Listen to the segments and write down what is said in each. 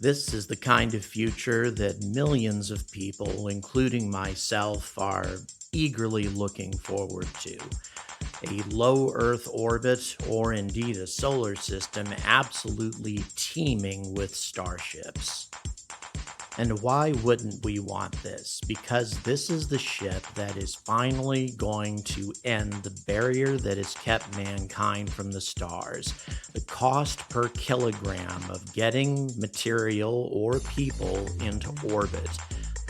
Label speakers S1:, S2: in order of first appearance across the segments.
S1: This is the kind of future that millions of people, including myself, are eagerly looking forward to. A low Earth orbit, or indeed a solar system, absolutely teeming with starships. And why wouldn't we want this? Because this is the ship that is finally going to end the barrier that has kept mankind from the stars. The cost per kilogram of getting material or people into orbit.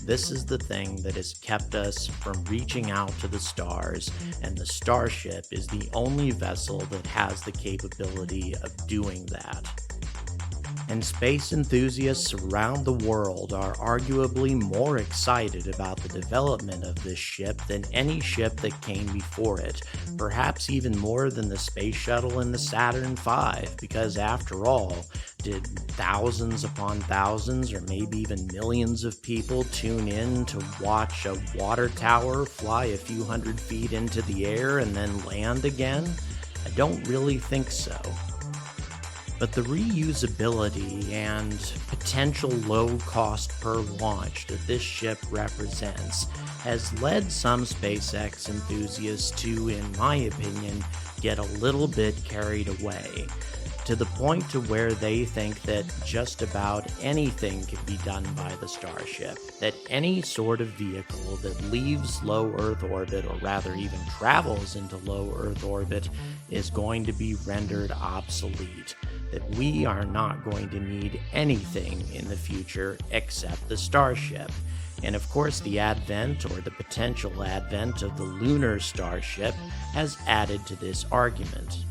S1: This is the thing that has kept us from reaching out to the stars, and the Starship is the only vessel that has the capability of doing that. And space enthusiasts around the world are arguably more excited about the development of this ship than any ship that came before it, perhaps even more than the space shuttle and the Saturn V, because after all, did thousands upon thousands or maybe even millions of people tune in to watch a water tower fly a few hundred feet into the air and then land again? I don't really think so. But the reusability and potential low cost per launch that this ship represents has led some SpaceX enthusiasts to, in my opinion, get a little bit carried away, to the point to where they think that just about anything can be done by the Starship, that any sort of vehicle that leaves low Earth orbit, or rather even travels into low Earth orbit, is going to be rendered obsolete, that we are not going to need anything in the future except the Starship. And of course, the advent or the potential advent of the Lunar Starship has added to this argument.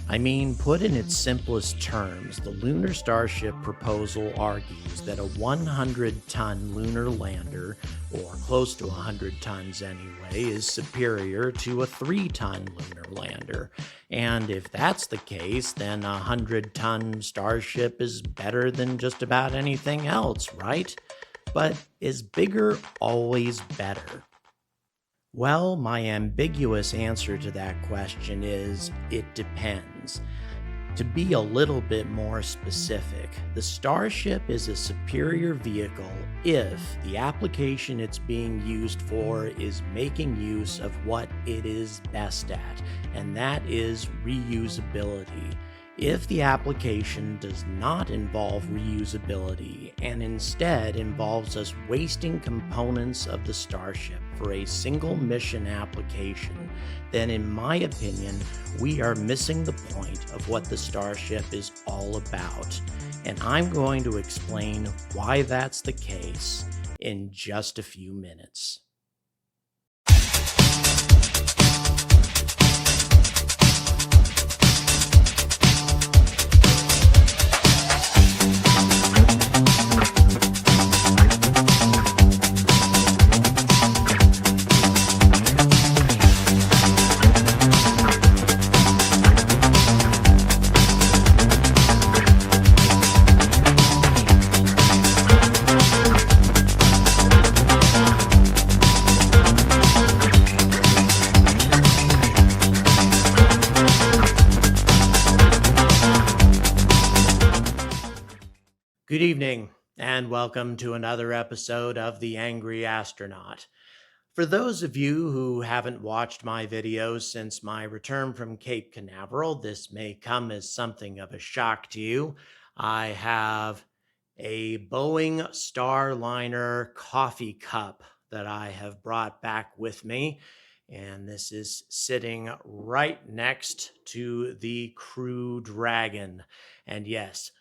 S1: I mean, put in its simplest terms, the Lunar Starship proposal argues that a 100-ton lunar lander, or close to 100 tons anyway, is superior to a 3-ton lunar lander. And if that's the case, then a 100-ton Starship is better than just about anything else, right? But is bigger always better? Well, my ambiguous answer to that question is it depends. To be a little bit more specific, the Starship is a superior vehicle if the application it's being used for is making use of what it is best at, and that is reusability. If the application does not involve reusability and instead involves us wasting components of the Starship for a single mission application, then in my opinion, we are missing the point of what the Starship is all about. And I'm going to explain why that's the case in just a few minutes. Good evening, and welcome to another episode of The Angry Astronaut. For those of you who haven't watched my videos since my return from Cape Canaveral, this may come as something of a shock to you. I have a Boeing Starliner coffee cup that I have brought back with me, and this is sitting right next to the Crew Dragon. And yes,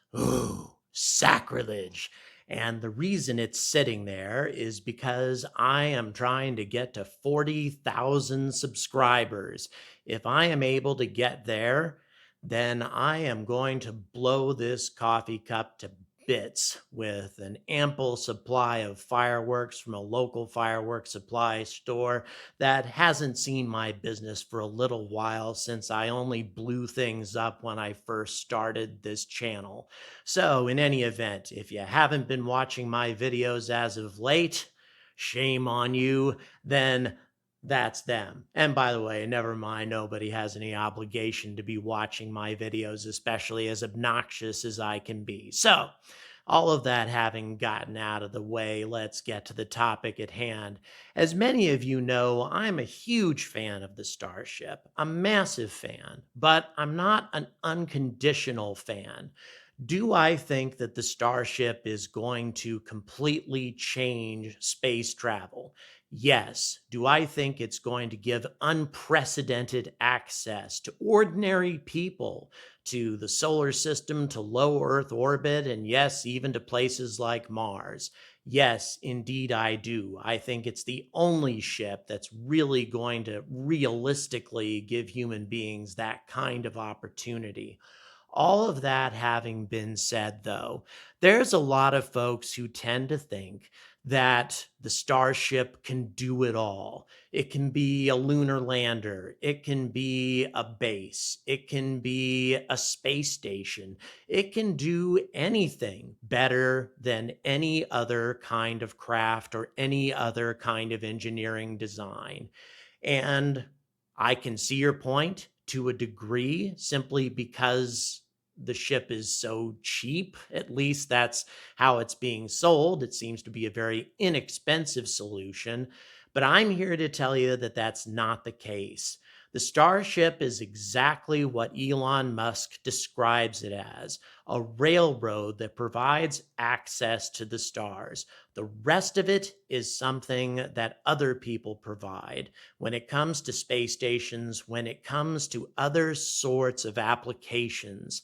S1: sacrilege. And the reason it's sitting there is because I am trying to get to 40,000 subscribers. If I am able to get there, then I am going to blow this coffee cup to bits with an ample supply of fireworks from a local fireworks supply store that hasn't seen my business for a little while, since I only blew things up when I first started this channel. So in any event, if you haven't been watching my videos as of late, shame on you, then that's them. And by the way, never mind, nobody has any obligation to be watching my videos, especially as obnoxious as I can be. So All of that having gotten out of the way, let's get to the topic at hand. As many of you know, I'm a huge fan of the Starship, a massive fan, but I'm not an unconditional fan. Do I think that the Starship is going to completely change space travel? Yes. Do I think it's going to give unprecedented access to ordinary people to the solar system, to low Earth orbit, and yes, even to places like Mars? Yes, indeed, I do. I think it's the only ship that's really going to realistically give human beings that kind of opportunity. All of that having been said, though, there's a lot of folks who tend to think that the Starship can do it all. It can be a lunar lander, it can be a base, it can be a space station, it can do anything better than any other kind of craft or any other kind of engineering design. And I can see your point to a degree simply because the ship is so cheap. At least that's how it's being sold. It seems to be a very inexpensive solution. But I'm here to tell you that that's not the case. The Starship is exactly what Elon Musk describes it as, a railroad that provides access to the stars. The rest of it is something that other people provide. When it comes to space stations, when it comes to other sorts of applications,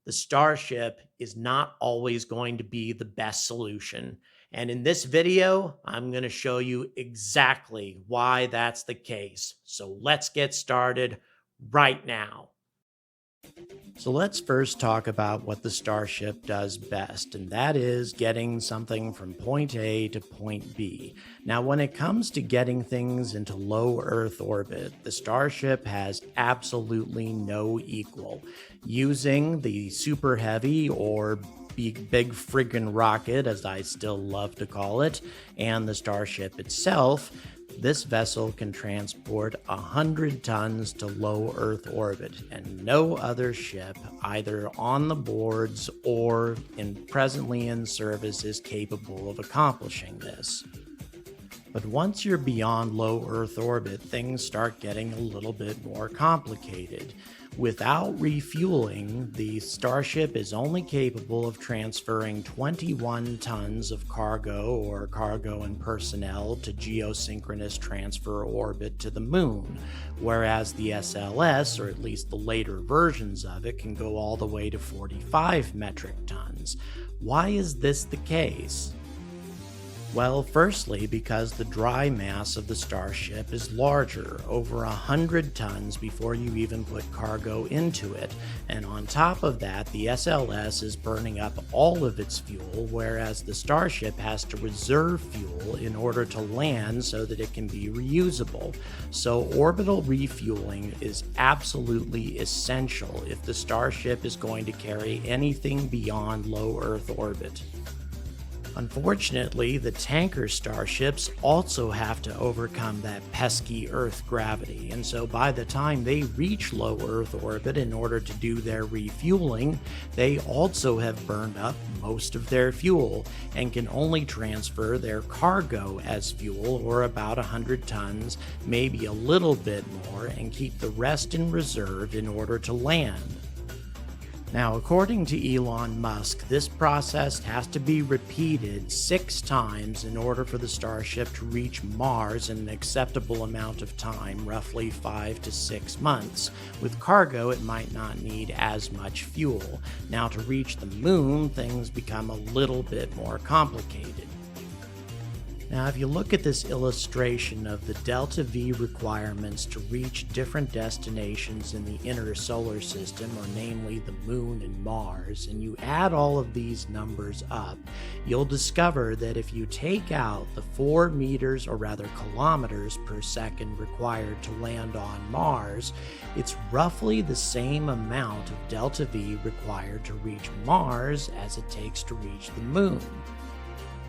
S1: the Starship is not always going to be the best solution. And in this video, I'm going to show you exactly why that's the case. So let's get started right now. So let's first talk about what the Starship does best, and that is getting something from point A to point B. Now, when it comes to getting things into low Earth orbit, the Starship has absolutely no equal. Using the Super Heavy, or big friggin' rocket, as I still love to call it, and the Starship itself, this vessel can transport 100 tons to low Earth orbit, and no other ship, either on the boards or presently in service, is capable of accomplishing this. But once you're beyond low Earth orbit, things start getting a little bit more complicated. Without refueling, the Starship is only capable of transferring 21 tons of cargo or cargo and personnel to geosynchronous transfer orbit to the moon, whereas the SLS, or at least the later versions of it, can go all the way to 45 metric tons. Why is this the case? Well, firstly, because the dry mass of the Starship is larger, over 100 tons before you even put cargo into it, and on top of that, the SLS is burning up all of its fuel, whereas the Starship has to reserve fuel in order to land so that it can be reusable. So orbital refueling is absolutely essential if the Starship is going to carry anything beyond low Earth orbit. Unfortunately, the tanker starships also have to overcome that pesky Earth gravity, and so by the time they reach low Earth orbit in order to do their refueling, they also have burned up most of their fuel and can only transfer their cargo as fuel, or about 100 tons, maybe a little bit more, and keep the rest in reserve in order to land. Now, according to Elon Musk, this process has to be repeated 6 times in order for the Starship to reach Mars in an acceptable amount of time, roughly 5 to 6 months. With cargo, it might not need as much fuel. Now, to reach the moon, things become a little bit more complicated. Now, if you look at this illustration of the delta V requirements to reach different destinations in the inner solar system, or namely the moon and Mars, and you add all of these numbers up, you'll discover that if you take out the 4 meters, or rather kilometers per second required to land on Mars, it's roughly the same amount of delta V required to reach Mars as it takes to reach the moon.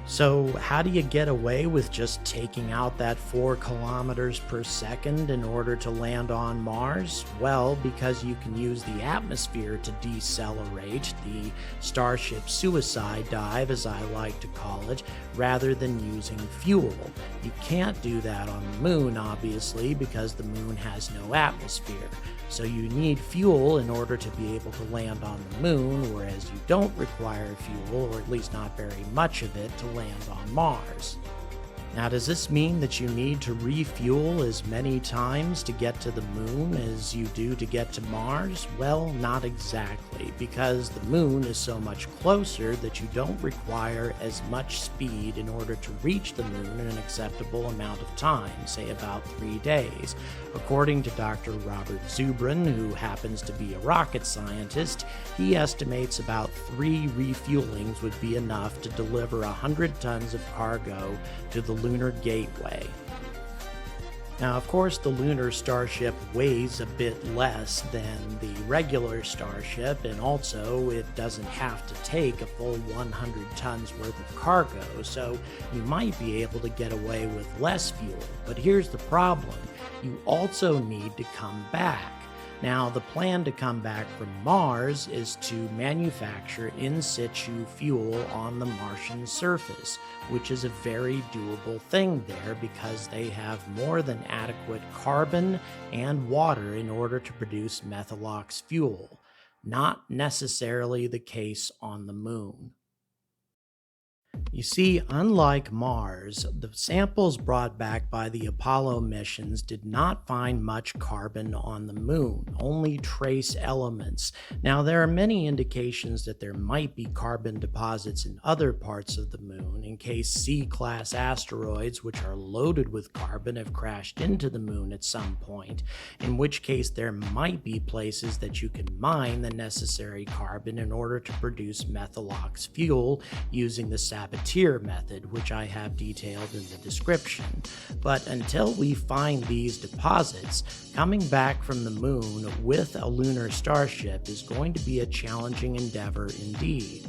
S1: So, how do you get away with just taking out that 4 kilometers per second in order to land on Mars? Well, because you can use the atmosphere to decelerate, the Starship suicide dive, as I like to call it, rather than using fuel. You can't do that on the moon, obviously, because the moon has no atmosphere. So you need fuel in order to be able to land on the moon, whereas you don't require fuel, or at least not very much of it, to land on Mars. Now, does this mean that you need to refuel as many times to get to the moon as you do to get to Mars? Well, not exactly, because the moon is so much closer that you don't require as much speed in order to reach the moon in an acceptable amount of time, say about 3 days. According to Dr. Robert Zubrin, who happens to be a rocket scientist, he estimates about 3 refuelings would be enough to deliver 100 tons of cargo to the Lunar Gateway. Now, of course, the Lunar Starship weighs a bit less than the regular Starship, and also it doesn't have to take a full 100 tons worth of cargo, so you might be able to get away with less fuel. But here's the problem: you also need to come back. Now, the plan to come back from Mars is to manufacture in situ fuel on the Martian surface, which is a very doable thing there because they have more than adequate carbon and water in order to produce methalox fuel. Not necessarily the case on the moon. You see, unlike Mars, the samples brought back by the Apollo missions did not find much carbon on the moon, only trace elements. Now, there are many indications that there might be carbon deposits in other parts of the moon in case C-class asteroids, which are loaded with carbon, have crashed into the moon at some point, in which case there might be places that you can mine the necessary carbon in order to produce methalox fuel using the Sabatier Method, which I have detailed in the description. But until we find these deposits, coming back from the moon with a lunar starship is going to be a challenging endeavor indeed.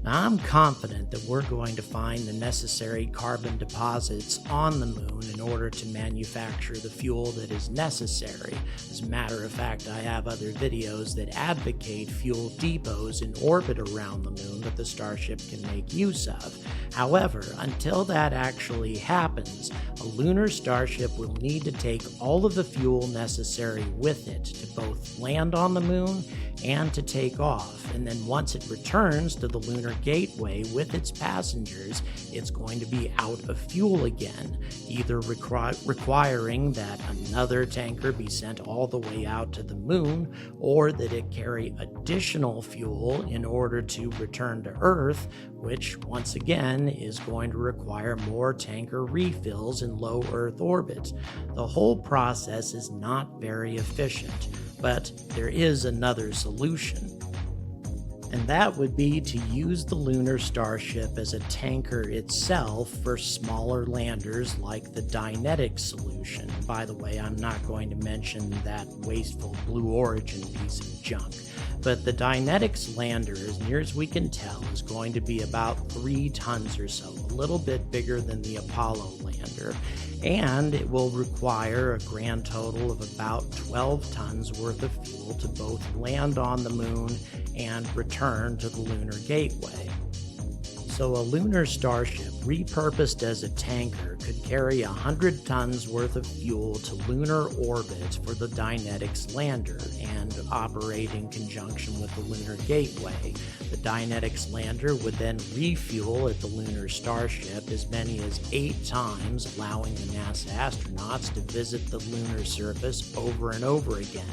S1: Now, I'm confident that we're going to find the necessary carbon deposits on the moon in order to manufacture the fuel that is necessary. As a matter of fact, I have other videos that advocate fuel depots in orbit around the moon that the Starship can make use of. However, until that actually happens, a lunar starship will need to take all of the fuel necessary with it to both land on the moon and to take off. And then once it returns to the Lunar Gateway with its passengers, it's going to be out of fuel again, either requiring that another tanker be sent all the way out to the moon, or that it carry additional fuel in order to return to Earth, which once again is going to require more tanker refills in low Earth orbit. The whole process is not very efficient, but there is another solution. And that would be to use the Lunar Starship as a tanker itself for smaller landers like the Dynetic solution. By the way, I'm not going to mention that wasteful Blue Origin piece of junk. But the Dynetic's lander, as near as we can tell, is going to be about 3 tons or so, a little bit bigger than the Apollo lander. And it will require a grand total of about 12 tons worth of fuel to both land on the moon and return to the Lunar Gateway. So a lunar starship repurposed as a tanker could carry 100 tons worth of fuel to lunar orbit for the Dynetic's lander and operate in conjunction with the Lunar Gateway. The Dynetic's lander would then refuel at the lunar starship as many as 8 times, allowing the NASA astronauts to visit the lunar surface over and over again.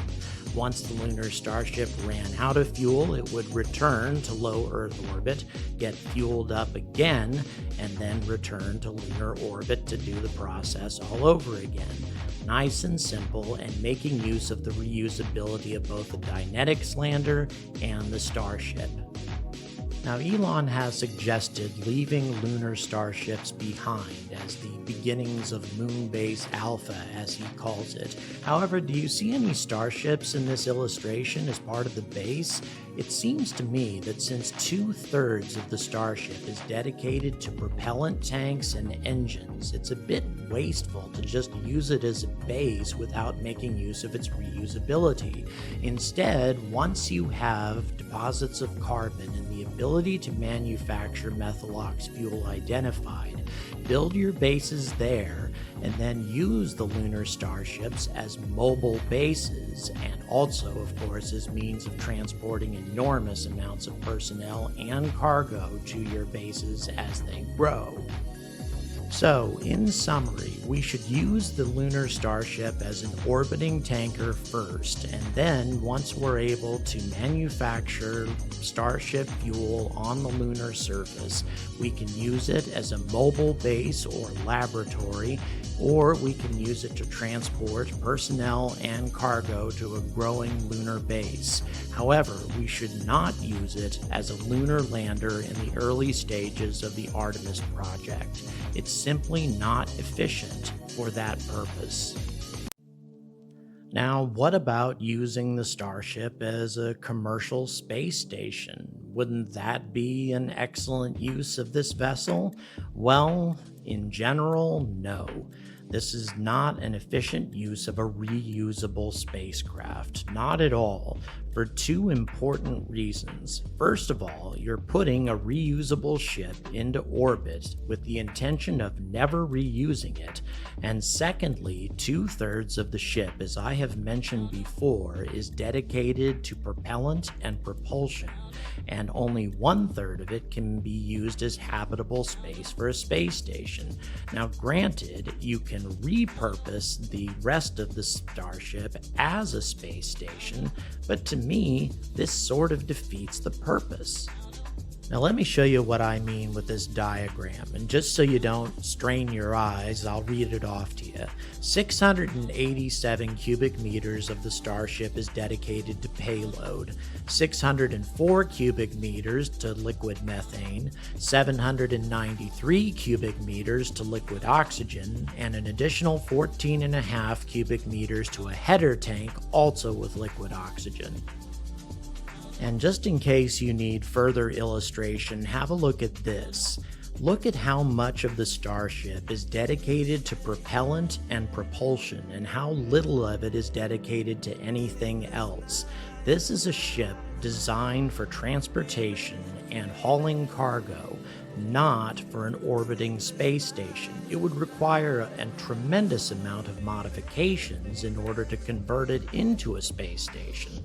S1: Once the lunar starship ran out of fuel, it would return to low Earth orbit, get fueled up again, and then return to lunar orbit to do the process all over again. Nice and simple, and making use of the reusability of both the Dynetic's lander and the Starship. Now, Elon has suggested leaving lunar starships behind as the beginnings of Moonbase Alpha, as he calls it. However, do you see any starships in this illustration as part of the base? It seems to me that since 2/3 of the Starship is dedicated to propellant tanks and engines, it's a bit wasteful to just use it as a base without making use of its reusability. Instead, once you have deposits of carbon and the ability to manufacture methylox fuel identified, build your bases there and then use the lunar starships as mobile bases and also, of course, as means of transporting enormous amounts of personnel and cargo to your bases as they grow. So, in summary, we should use the Lunar Starship as an orbiting tanker first, and then once we're able to manufacture Starship fuel on the lunar surface, we can use it as a mobile base or laboratory, or we can use it to transport personnel and cargo to a growing lunar base. However, we should not use it as a lunar lander in the early stages of the Artemis project. It's simply not efficient for that purpose. Now, what about using the Starship as a commercial space station? Wouldn't that be an excellent use of this vessel? Well, in general, no. This is not an efficient use of a reusable spacecraft, not at all, for two important reasons. First of all, you're putting a reusable ship into orbit with the intention of never reusing it, and secondly, 2/3 of the ship, as I have mentioned before, is dedicated to propellant and propulsion, and only 1/3 of it can be used as habitable space for a space station. Now, granted, you can repurpose the rest of the Starship as a space station, but to me, this sort of defeats the purpose. Now let me show you what I mean with this diagram, and just so you don't strain your eyes, I'll read it off to you. 687 cubic meters of the Starship is dedicated to payload, 604 cubic meters to liquid methane, 793 cubic meters to liquid oxygen, and an additional 14.5 cubic meters to a header tank also with liquid oxygen. And just in case you need further illustration, have a look at this. Look at how much of the Starship is dedicated to propellant and propulsion, and how little of it is dedicated to anything else. This is a ship designed for transportation and hauling cargo, not for an orbiting space station. It would require a tremendous amount of modifications in order to convert it into a space station.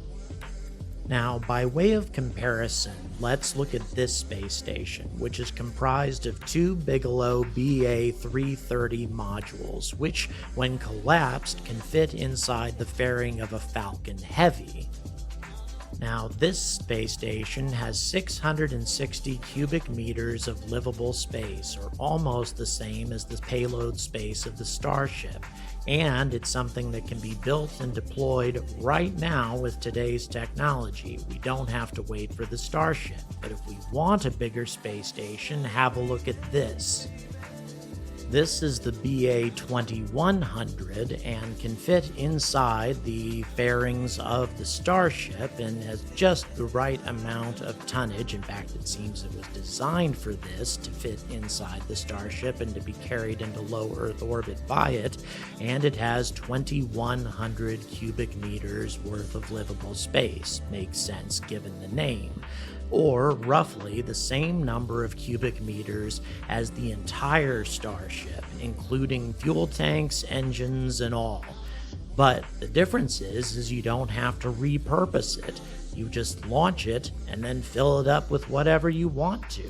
S1: Now, by way of comparison, let's look at this space station, which is comprised of two Bigelow BA-330 modules, which, when collapsed, can fit inside the fairing of a Falcon Heavy. Now, this space station has 660 cubic meters of livable space, or almost the same as the payload space of the Starship, and it's something that can be built and deployed right now with today's technology. We don't have to wait for the Starship, but if we want a bigger space station, have a look at this. This is the BA-2100 and can fit inside the fairings of the Starship and has just the right amount of tonnage. In fact, it seems it was designed for this to fit inside the Starship and to be carried into low Earth orbit by it, and it has 2,100 cubic meters worth of livable space. Makes sense given the name. Or roughly the same number of cubic meters as the entire Starship, including fuel tanks, engines, and all. But the difference is you don't have to repurpose it. You just launch it and then fill it up with whatever you want to.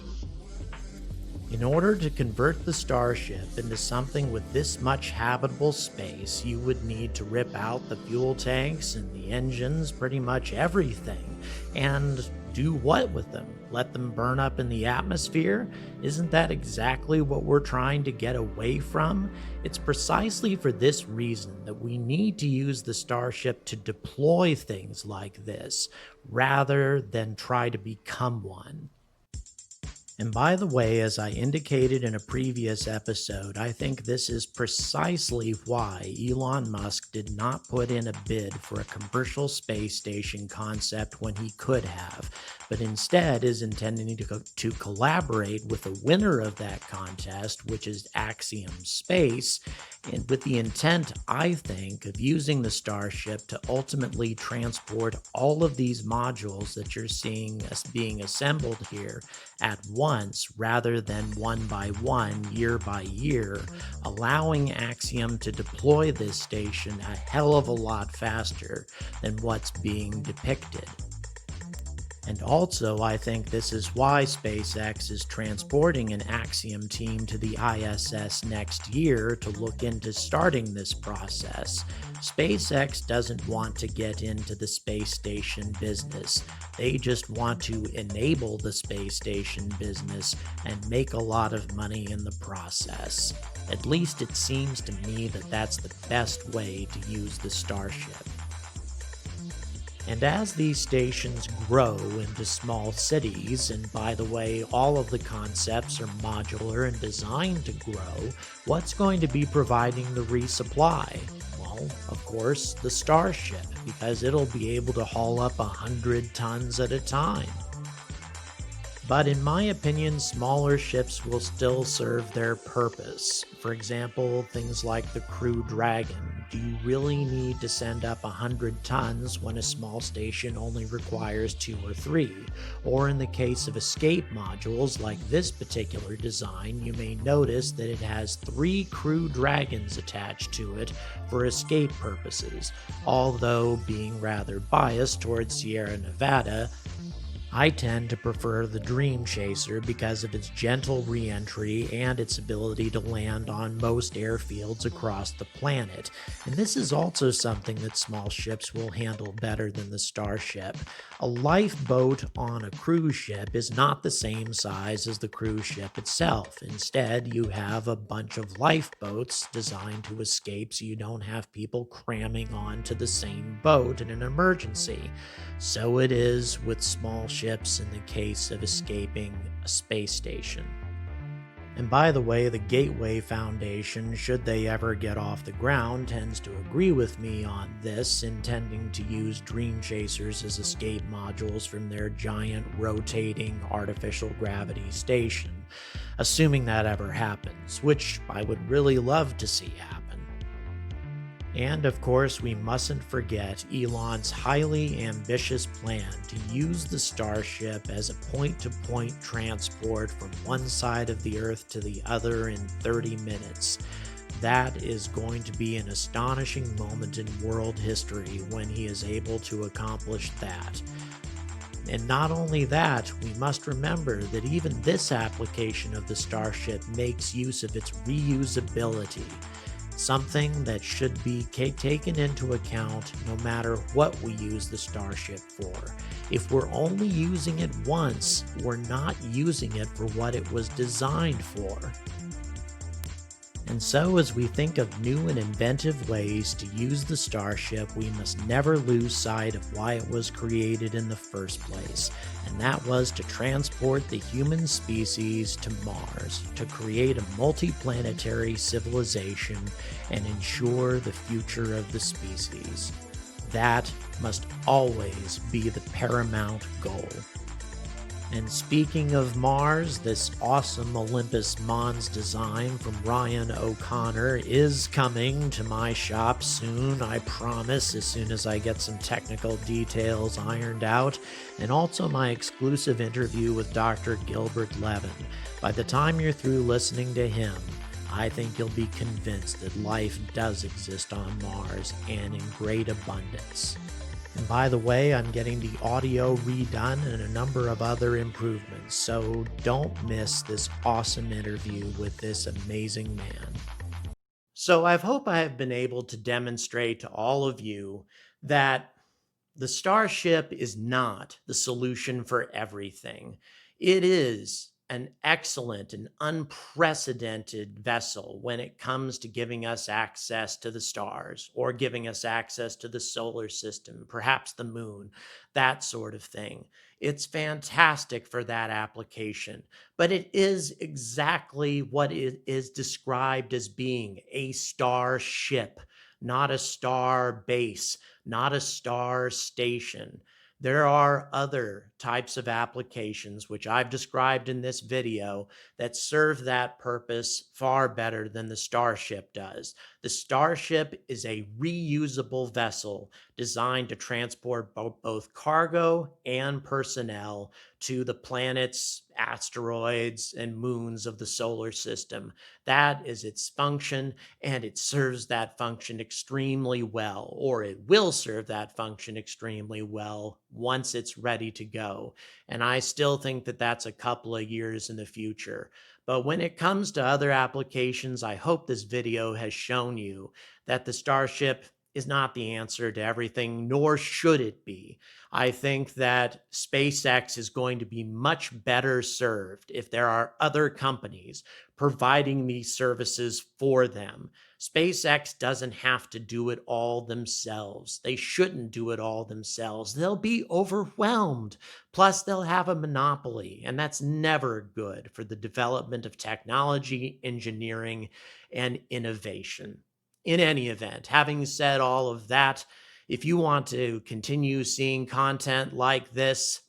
S1: In order to convert the Starship into something with this much habitable space, you would need to rip out the fuel tanks and the engines, pretty much everything. And do what with them? Let them burn up in the atmosphere? Isn't that exactly what we're trying to get away from? It's precisely for this reason that we need to use the Starship to deploy things like this, rather than try to become one. And by the way, as I indicated in a previous episode, I think this is precisely why Elon Musk did not put in a bid for a commercial space station concept when he could have, but instead is intending to collaborate with the winner of that contest, which is Axiom Space, and with the intent, I think, of using the Starship to ultimately transport all of these modules that you're seeing as being assembled here at once rather than one by one, year by year, allowing Axiom to deploy this station a hell of a lot faster than what's being depicted. And also, I think this is why SpaceX is transporting an Axiom team to the ISS next year to look into starting this process. SpaceX doesn't want to get into the space station business. They just want to enable the space station business and make a lot of money in the process. At least it seems to me that that's the best way to use the Starship. And as these stations grow into small cities, and by the way, all of the concepts are modular and designed to grow, what's going to be providing the resupply? Well, of course, the Starship, because it'll be able to haul up 100 tons at a time. But in my opinion, smaller ships will still serve their purpose. For example, things like the Crew Dragon. Do you really need to send up 100 tons when a small station only requires 2 or 3? Or in the case of escape modules like this particular design, you may notice that it has 3 Crew Dragons attached to it for escape purposes. Although being rather biased towards Sierra Nevada, I tend to prefer the Dream Chaser because of its gentle re-entry and its ability to land on most airfields across the planet. And this is also something that small ships will handle better than the Starship. A lifeboat on a cruise ship is not the same size as the cruise ship itself. Instead, you have a bunch of lifeboats designed to escape so you don't have people cramming onto the same boat in an emergency. So it is with small ships in the case of escaping a space station. And by the way, the Gateway Foundation, should they ever get off the ground, tends to agree with me on this, intending to use Dream Chasers as escape modules from their giant rotating artificial gravity station, assuming that ever happens, which I would really love to see happen. And of course, we mustn't forget Elon's highly ambitious plan to use the Starship as a point-to-point transport from one side of the Earth to the other in 30 minutes. That is going to be an astonishing moment in world history when he is able to accomplish that. And not only that, we must remember that even this application of the Starship makes use of its reusability. Something that should be taken into account no matter what we use the Starship for. If we're only using it once, we're not using it for what it was designed for. And so, as we think of new and inventive ways to use the Starship, we must never lose sight of why it was created in the first place, and that was to transport the human species to Mars, to create a multi-planetary civilization and ensure the future of the species. That must always be the paramount goal. And speaking of Mars, this awesome Olympus Mons design from Ryan O'Connor is coming to my shop soon, I promise, as soon as I get some technical details ironed out, and also my exclusive interview with Dr. Gilbert Levin. By the time you're through listening to him, I think you'll be convinced that life does exist on Mars and in great abundance. And by the way, I'm getting the audio redone and a number of other improvements, so don't miss this awesome interview with this amazing man. So I hope I have been able to demonstrate to all of you that the Starship is not the solution for everything. It is an excellent and unprecedented vessel when it comes to giving us access to the stars or giving us access to the solar system, perhaps the moon, that sort of thing. It's fantastic for that application, but it is exactly what it is described as being: a starship, not a star base, not a star station. There are other types of applications, which I've described in this video, that serve that purpose far better than the Starship does. The Starship is a reusable vessel designed to transport both cargo and personnel to the planets, asteroids, and moons of the solar system. That is its function, and it serves that function extremely well, or it will serve that function extremely well once it's ready to go. And I still think that that's a couple of years in the future. But when it comes to other applications, I hope this video has shown you that the Starship is not the answer to everything, nor should it be. I think that SpaceX is going to be much better served if there are other companies providing these services for them. SpaceX doesn't have to do it all themselves. They shouldn't do it all themselves. They'll be overwhelmed. Plus, they'll have a monopoly, and that's never good for the development of technology, engineering, and innovation. In any event, having said all of that, if you want to continue seeing content like this,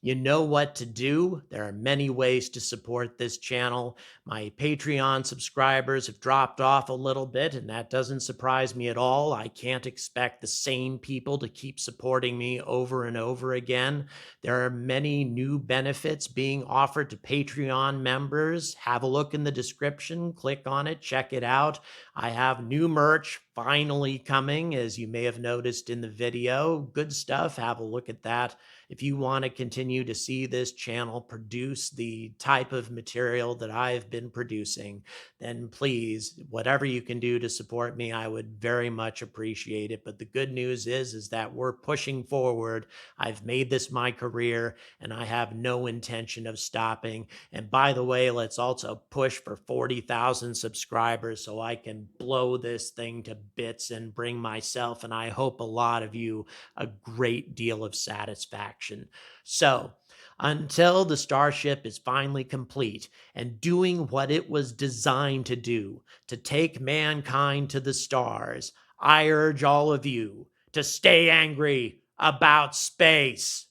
S1: you know what to do. There are many ways to support this channel. My Patreon subscribers have dropped off a little bit, and that doesn't surprise me at all. I can't expect the same people to keep supporting me over and over again. There are many new benefits being offered to Patreon members. Have a look in the description, click on it, check it out. I have new merch finally coming, as you may have noticed in the video. Good stuff. Have a look at that. If you want to continue to see this channel produce the type of material that I've been producing, then please, whatever you can do to support me, I would very much appreciate it. But the good news is that we're pushing forward. I've made this my career, and I have no intention of stopping. And by the way, let's also push for 40,000 subscribers so I can blow this thing to bits and bring myself, and I hope a lot of you, a great deal of satisfaction. So, until the Starship is finally complete and doing what it was designed to do, to take mankind to the stars, I urge all of you to stay angry about space.